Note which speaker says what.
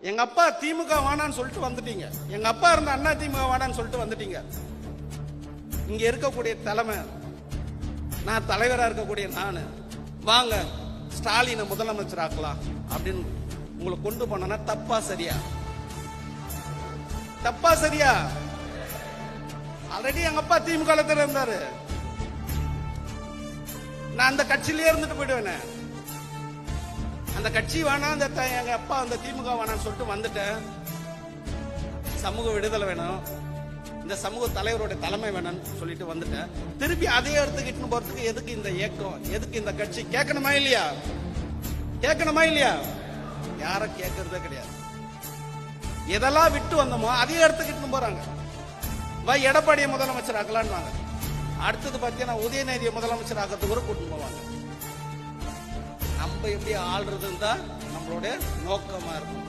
Speaker 1: எங்க அப்பா திமுக வானான்னு சொல்லிட்டு வந்துட்டீங்க. எங்க அப்பா இருந்த அண்ணா திமுக வானான்னு சொல்லிட்டு வந்துட்டீங்க. இங்க இருக்கக்கூடிய தலைமை, நான் தலைவரா இருக்கக்கூடிய நானு, வாங்க ஸ்டாலினை முதலமைச்சர் ஆக்கலாம் அப்படின்னு உங்களை கொண்டு போனா தப்பா சரியா? தப்பா சரியா? ஆல்ரெடி எங்க அப்பா திமுக இருந்தாரு. நான் அந்த கட்சியிலே இருந்துட்டு போயிடுவேன். அந்த கட்சி வேணாம், அந்த எங்க அப்பா அந்த திமுக வேணாம்னு சொல்லிட்டு வந்துட்டேன். சமூக விடுதலை வேணும், இந்த சமூக தலைவருடைய தலைமை வேணும்னு சொல்லிட்டு வந்துட்டேன். திருப்பி அதே எடுத்துக்கிட்டு போறதுக்கு எதுக்கு இந்த இயக்கம், எதுக்கு இந்த கட்சி? கேட்கணுமா இல்லையா? கேட்கணுமா இல்லையா? யாரும் கேட்கறதே கிடையாது. எதெல்லாம் விட்டு வந்தோமோ அதே எடுத்துக்கிட்டு போறாங்க. எடப்பாடியை முதலமைச்சர் ஆக்கலான்னு, அடுத்தது பார்த்தீங்கன்னா உதயநிதியை முதலமைச்சர் ஆக்கிறதுக்கு கூட கூட்டிட்டு போவாங்க. நம்ம எப்படி ஆள்றதுன்னு தான் நம்மளுடைய நோக்கமா இருக்கும்.